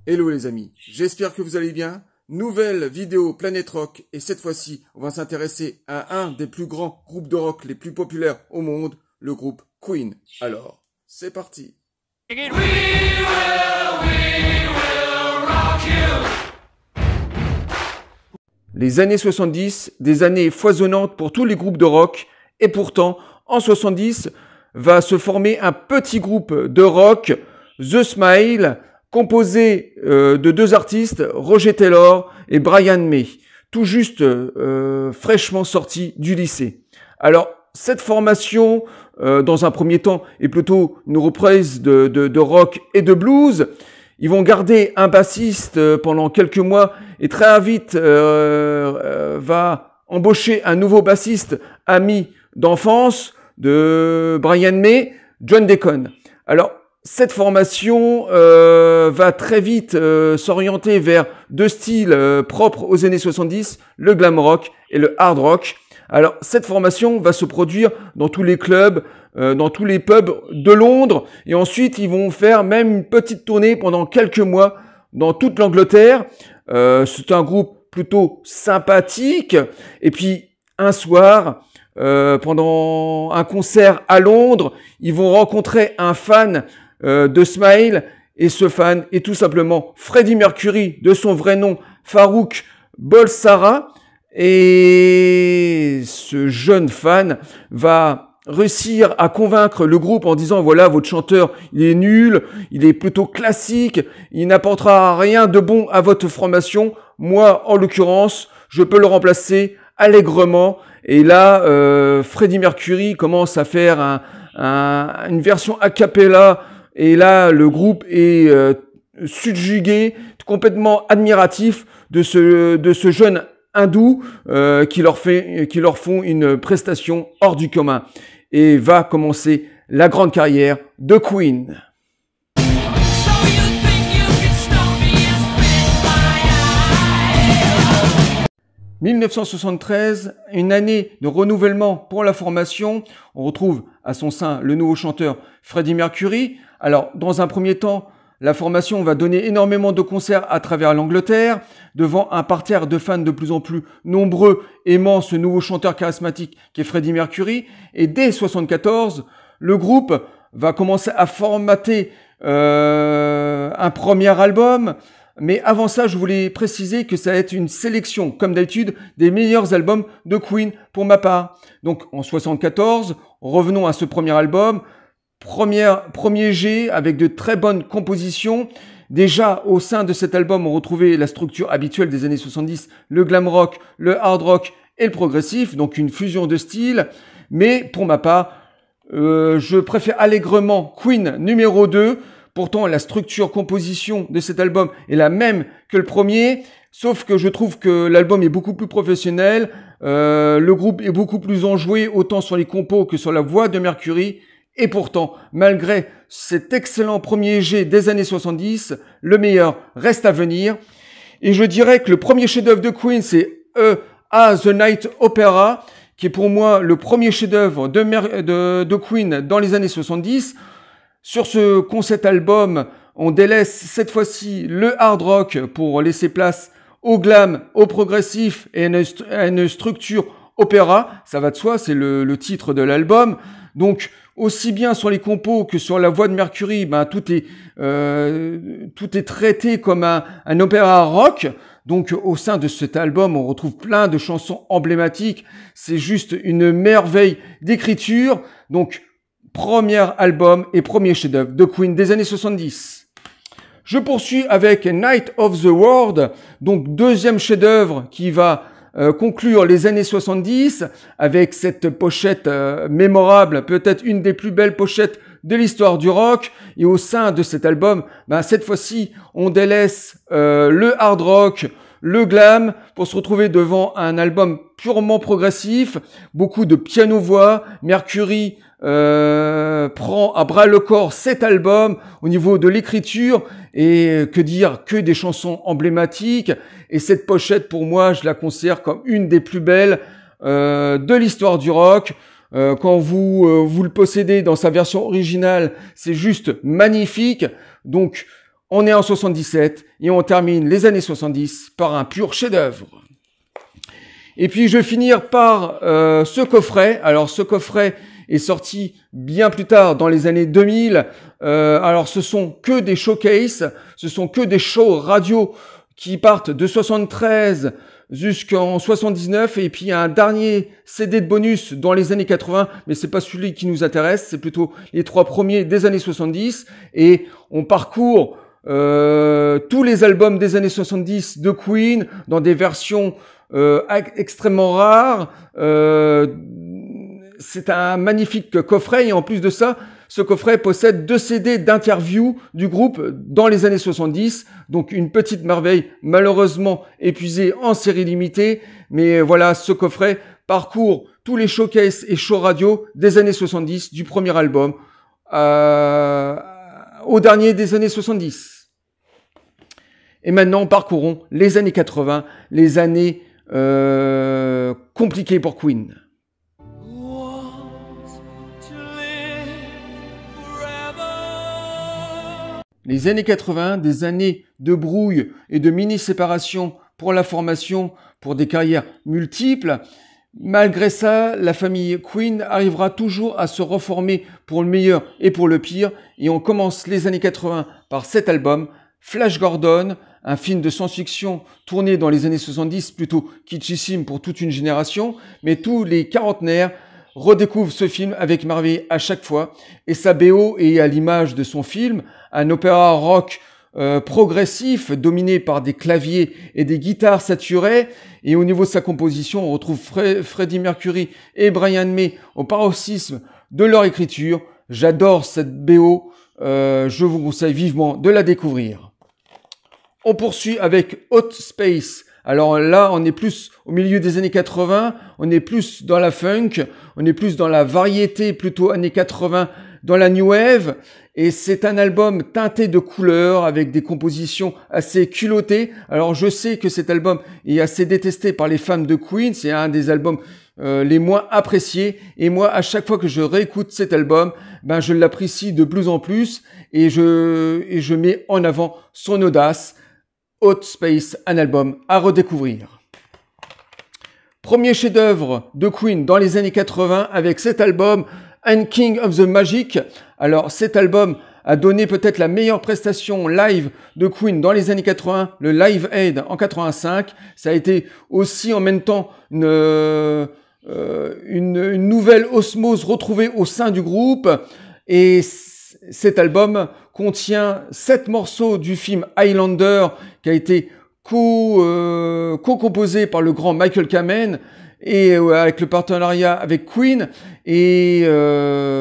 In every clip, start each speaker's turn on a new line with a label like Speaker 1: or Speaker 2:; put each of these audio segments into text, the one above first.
Speaker 1: Hello les amis, j'espère que vous allez bien. Nouvelle vidéo Planète Rock et cette fois-ci, on va s'intéresser à un des plus grands groupes de rock les plus populaires au monde, le groupe Queen. Alors, c'est parti. Les années 70, des années foisonnantes pour tous les groupes de rock et pourtant, en 70, va se former un petit groupe de rock, The Smile, composé de deux artistes, Roger Taylor et Brian May, tout juste fraîchement sortis du lycée. Alors, cette formation, dans un premier temps, est plutôt une reprise de rock et de blues. Ils vont garder un bassiste pendant quelques mois et très vite va embaucher un nouveau bassiste ami d'enfance de Brian May, John Deacon. Alors, cette formation va très vite s'orienter vers deux styles propres aux années 70, le glam rock et le hard rock. Alors, cette formation va se produire dans tous les clubs, dans tous les pubs de Londres. Et ensuite, ils vont faire même une petite tournée pendant quelques mois dans toute l'Angleterre. C'est un groupe plutôt sympathique. Et puis, un soir, pendant un concert à Londres, ils vont rencontrer un fan de Smile, et ce fan est tout simplement Freddie Mercury, de son vrai nom Farouk Bulsara, et ce jeune fan va réussir à convaincre le groupe en disant voilà, votre chanteur il est nul, il est plutôt classique, il n'apportera rien de bon à votre formation, moi en l'occurrence je peux le remplacer allègrement. Et là Freddie Mercury commence à faire une version a cappella. Et là, le groupe est subjugué, complètement admiratif de ce jeune hindou qui leur font une prestation hors du commun. Et va commencer la grande carrière de Queen. « 1973, une année de renouvellement pour la formation. On retrouve à son sein le nouveau chanteur Freddie Mercury. Alors, dans un premier temps, la formation va donner énormément de concerts à travers l'Angleterre, devant un parterre de fans de plus en plus nombreux aimant ce nouveau chanteur charismatique qui est Freddie Mercury. Et dès 1974, le groupe va commencer à formater un premier album. Mais avant ça, je voulais préciser que ça va être une sélection, comme d'habitude, des meilleurs albums de Queen pour ma part. Donc, en 74, revenons à ce premier album. Premier jet avec de très bonnes compositions. Déjà, au sein de cet album, on retrouvait la structure habituelle des années 70, le glam rock, le hard rock et le progressif, donc une fusion de styles. Mais pour ma part, je préfère allègrement Queen numéro 2. Pourtant, la structure composition de cet album est la même que le premier, sauf que je trouve que l'album est beaucoup plus professionnel, le groupe est beaucoup plus enjoué, autant sur les compos que sur la voix de Mercury. Et pourtant, malgré cet excellent premier jet des années 70, le meilleur reste à venir. Et je dirais que le premier chef-d'œuvre de Queen, c'est A The Night Opera, qui est pour moi le premier chef-d'œuvre de Queen dans les années 70. Sur ce concept album, on délaisse cette fois-ci le hard rock pour laisser place au glam, au progressif et à une structure opéra. Ça va de soi, c'est le titre de l'album. Donc, aussi bien sur les compos que sur la voix de Mercury, tout est traité comme un opéra rock. Donc, au sein de cet album, on retrouve plein de chansons emblématiques. C'est juste une merveille d'écriture. Donc, premier album et premier chef-d'œuvre de Queen des années 70. Je poursuis avec Night of the World, donc deuxième chef-d'œuvre qui va conclure les années 70 avec cette pochette mémorable, peut-être une des plus belles pochettes de l'histoire du rock. Et au sein de cet album, cette fois-ci, on délaisse le hard rock, le glam, pour se retrouver devant un album purement progressif, beaucoup de piano-voix. Mercury prend à bras le corps cet album au niveau de l'écriture, et que dire, que des chansons emblématiques. Et cette pochette, pour moi, je la considère comme une des plus belles de l'histoire du rock. Quand vous le possédez dans sa version originale, c'est juste magnifique. Donc, On est en 77 et on termine les années 70 par un pur chef-d'œuvre. Et puis je vais finir par ce coffret. Alors ce coffret est sorti bien plus tard dans les années 2000. Alors ce sont que des showcases, ce sont que des shows radio qui partent de 73 jusqu'en 79 et puis un dernier CD de bonus dans les années 80, mais c'est pas celui qui nous intéresse, c'est plutôt les 3 premiers des années 70 et on parcourt tous les albums des années 70 de Queen dans des versions extrêmement rares. C'est un magnifique coffret et en plus de ça, ce coffret possède 2 CD d'interviews du groupe dans les années 70. Donc une petite merveille, malheureusement épuisée en série limitée. Mais voilà, ce coffret parcourt tous les showcases et shows radio des années 70, du premier album au dernier des années 70. Et maintenant, parcourons les années 80, les années compliquées pour Queen. Les années 80, des années de brouille et de mini-séparation pour la formation, pour des carrières multiples. Malgré ça, la famille Queen arrivera toujours à se reformer pour le meilleur et pour le pire. Et on commence les années 80 par cet album, Flash Gordon, un film de science-fiction tourné dans les années 70, plutôt kitschissime pour toute une génération. Mais tous les quarantenaires redécouvre ce film avec merveille à chaque fois. Et sa BO est à l'image de son film, un opéra rock progressif, dominé par des claviers et des guitares saturées. Et au niveau de sa composition, on retrouve Freddie Mercury et Brian May au paroxysme de leur écriture. J'adore cette BO, je vous conseille vivement de la découvrir. On poursuit avec Hot Space. Alors là, on est plus au milieu des années 80, on est plus dans la funk, on est plus dans la variété, plutôt années 80, dans la new wave. Et c'est un album teinté de couleurs, avec des compositions assez culottées. Alors je sais que cet album est assez détesté par les fans de Queen, c'est un des albums les moins appréciés. Et moi, à chaque fois que je réécoute cet album, ben je l'apprécie de plus en plus et je mets en avant son audace. Hot Space, un album à redécouvrir. Premier chef-d'œuvre de Queen dans les années 80 avec cet album, And King of the Magic. Alors cet album a donné peut-être la meilleure prestation live de Queen dans les années 80, le Live Aid en 85. Ça a été aussi en même temps une nouvelle osmose retrouvée au sein du groupe. Et cet album contient 7 morceaux du film Highlander qui a été co-composé par le grand Michael Kamen et avec le partenariat avec Queen. Et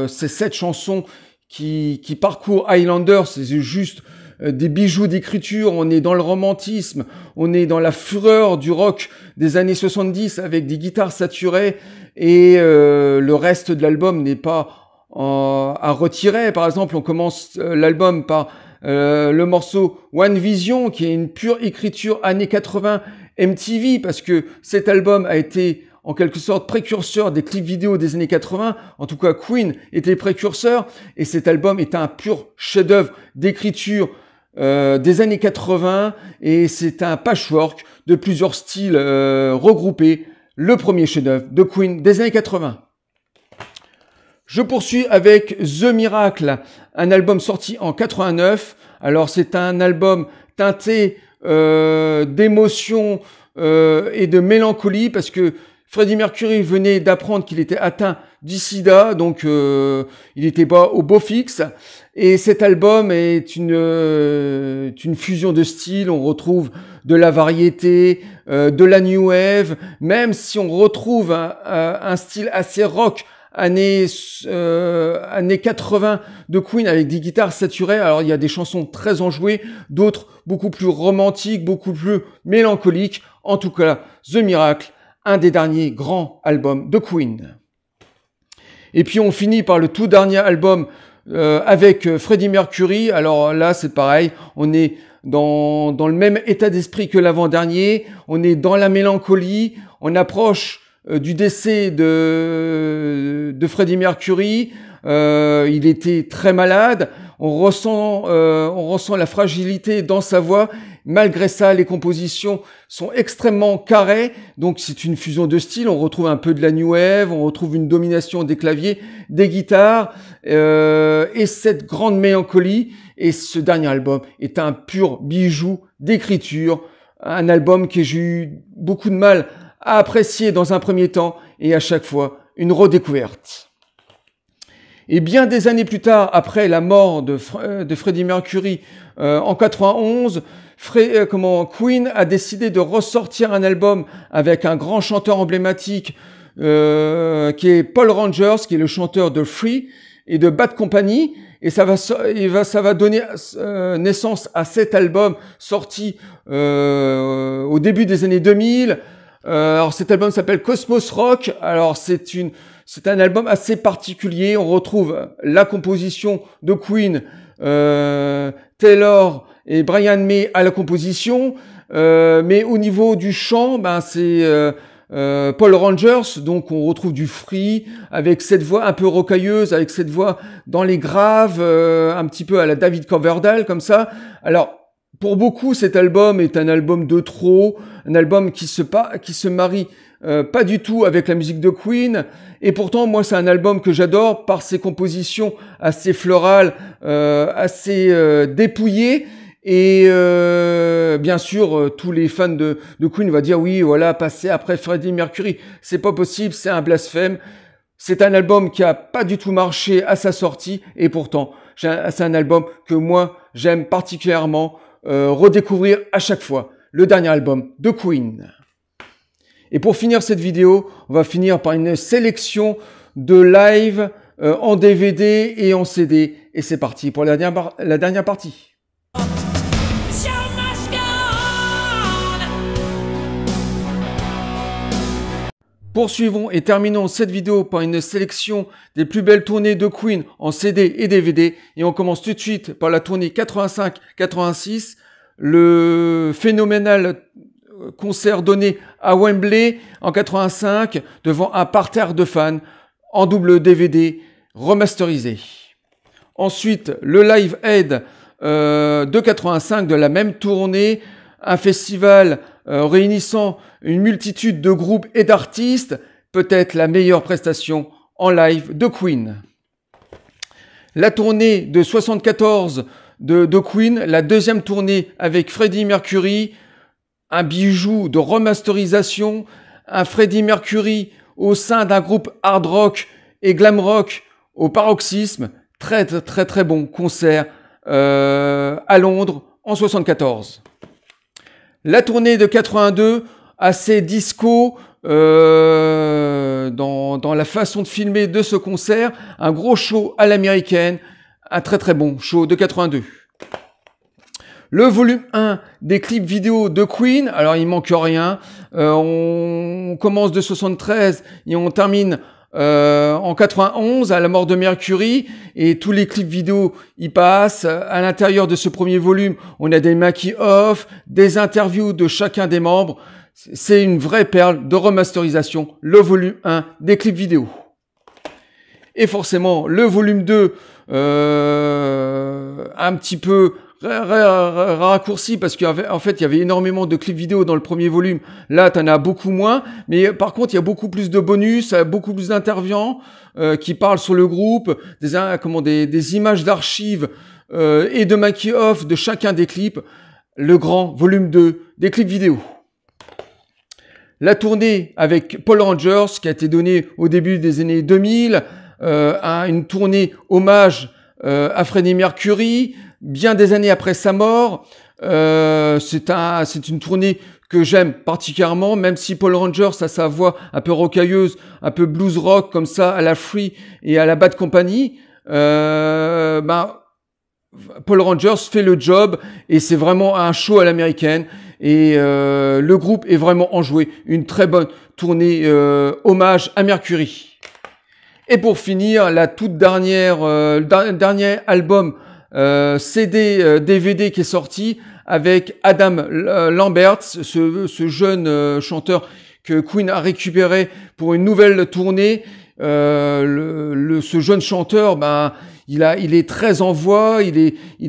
Speaker 1: ces 7 chansons qui parcourent Highlander, c'est juste des bijoux d'écriture. On est dans le romantisme, on est dans la fureur du rock des années 70 avec des guitares saturées et le reste de l'album n'est pas à retirer. Par exemple, on commence l'album par le morceau One Vision, qui est une pure écriture années 80 MTV, parce que cet album a été en quelque sorte précurseur des clips vidéo des années 80. En tout cas, Queen était précurseur, et cet album est un pur chef-d'œuvre d'écriture des années 80, et c'est un patchwork de plusieurs styles regroupés. Le premier chef-d'œuvre de Queen des années 80. Je poursuis avec The Miracle, un album sorti en 89. Alors c'est un album teinté d'émotion et de mélancolie parce que Freddie Mercury venait d'apprendre qu'il était atteint du sida, donc il n'était pas au beau fixe. Et cet album est une fusion de styles. On retrouve de la variété, de la new wave, même si on retrouve un style assez rock années 80 de Queen avec des guitares saturées. Alors il y a des chansons très enjouées, d'autres beaucoup plus romantiques, beaucoup plus mélancoliques. En tout cas, The Miracle, un des derniers grands albums de Queen. Et puis on finit par le tout dernier album avec Freddie Mercury. Alors là c'est pareil, on est dans le même état d'esprit que l'avant-dernier, on est dans la mélancolie, on approche du décès de Freddie Mercury. il était très malade. On ressent la fragilité dans sa voix. Malgré ça, les compositions sont extrêmement carrées. Donc, c'est une fusion de styles. On retrouve un peu de la new wave. On retrouve une domination des claviers, des guitares et cette grande mélancolie. Et ce dernier album est un pur bijou d'écriture. Un album que j'ai eu beaucoup de mal à apprécier dans un premier temps et à chaque fois une redécouverte. Et bien des années plus tard, après la mort de Freddie Mercury en 91, Queen a décidé de ressortir un album avec un grand chanteur emblématique qui est Paul Rogers, qui est le chanteur de Free et de Bad Company. Et ça va donner naissance à cet album sorti au début des années 2000. Alors cet album s'appelle Cosmos Rock. Alors c'est un album assez particulier. On retrouve la composition de Queen, Taylor et Brian May à la composition, mais au niveau du chant, c'est Paul Rogers. Donc on retrouve du free avec cette voix un peu rocailleuse, avec cette voix dans les graves, un petit peu à la David Coverdale comme ça. Alors pour beaucoup, cet album est un album de trop, un album qui se marie pas du tout avec la musique de Queen. Et pourtant, moi, c'est un album que j'adore par ses compositions assez florales, assez dépouillées. Et bien sûr, tous les fans de Queen vont dire oui, voilà, passer après Freddie Mercury, c'est pas possible, c'est un blasphème. C'est un album qui a pas du tout marché à sa sortie. Et pourtant, c'est un album que moi, j'aime particulièrement redécouvrir à chaque fois. Le dernier album de Queen. Et pour finir cette vidéo, on va finir par une sélection de live en DVD et en CD. Et c'est parti pour la dernière partie. Poursuivons et terminons cette vidéo par une sélection des plus belles tournées de Queen en CD et DVD. Et on commence tout de suite par la tournée 85-86, le phénoménal concert donné à Wembley en 85 devant un parterre de fans en double DVD remasterisé. Ensuite, le Live Aid de 85 de la même tournée, un festival réunissant une multitude de groupes et d'artistes, peut-être la meilleure prestation en live de Queen. La tournée de 74 de Queen, la deuxième tournée avec Freddie Mercury, un bijou de remasterisation, un Freddie Mercury au sein d'un groupe hard rock et glam rock au paroxysme, très très très bon concert à Londres en 74. La tournée de 82, assez disco dans la façon de filmer de ce concert, un gros show à l'américaine, un très très bon show de 82. Le volume 1 des clips vidéo de Queen, alors il manque rien, on commence de 73 et on termine en 91 à la mort de Mercury, et tous les clips vidéo y passent. À l'intérieur de ce premier volume, on a des making-of, des interviews de chacun des membres. C'est une vraie perle de remasterisation, le volume 1 des clips vidéo. Et forcément, le volume 2, un petit peu raccourci parce qu'en fait il y avait énormément de clips vidéo dans le premier volume. Là t'en as beaucoup moins, mais par contre il y a beaucoup plus de bonus, beaucoup plus d'intervenants qui parlent sur le groupe, des images d'archives et de making-of de chacun des clips. Le grand volume 2 des clips vidéo. La tournée avec Paul Rogers qui a été donnée au début des années 2000, une tournée hommage à Freddie Mercury, bien des années après sa mort. C'est une tournée que j'aime particulièrement, même si Paul Rogers a sa voix un peu rocailleuse, un peu blues rock comme ça, à la Free et à la Bad Company. Paul Rogers fait le job et c'est vraiment un show à l'américaine. Et le groupe est vraiment enjoué. Une très bonne tournée hommage à Mercury. Et pour finir, la toute dernière, le dernier album CD, DVD qui est sorti avec Adam Lambert, ce jeune chanteur que Queen a récupéré pour une nouvelle tournée. ce jeune chanteur, ben, il est très en voix, il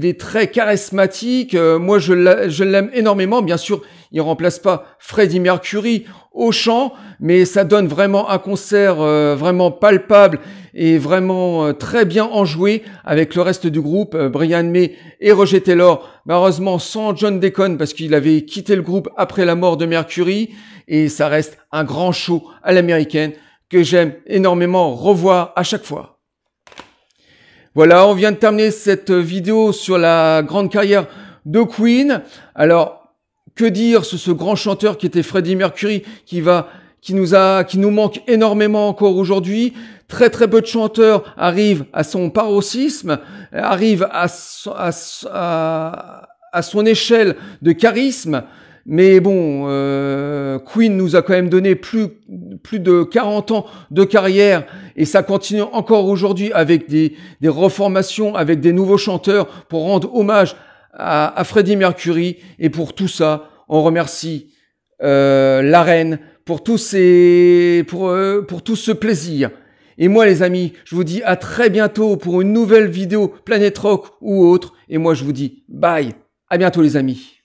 Speaker 1: est très charismatique. Moi, je l'aime énormément. Bien sûr, il remplace pas Freddie Mercury au chant, mais ça donne vraiment un concert vraiment palpable et vraiment très bien enjoué avec le reste du groupe, Brian May et Roger Taylor. Malheureusement, sans John Deacon parce qu'il avait quitté le groupe après la mort de Mercury, et ça reste un grand show à l'américaine que j'aime énormément revoir à chaque fois. Voilà, on vient de terminer cette vidéo sur la grande carrière de Queen. Alors, que dire sur ce grand chanteur qui était Freddie Mercury, qui nous manque énormément encore aujourd'hui. Très très peu de chanteurs arrivent à son paroxysme, arrivent à son échelle de charisme. Mais bon, Queen nous a quand même donné plus de 40 ans de carrière et ça continue encore aujourd'hui avec des reformations, avec des nouveaux chanteurs pour rendre hommage à Freddie Mercury. Et pour tout ça, on remercie la reine pour tout ce plaisir. Et moi les amis, je vous dis à très bientôt pour une nouvelle vidéo Planète Rock ou autre. Et moi je vous dis bye, à bientôt les amis.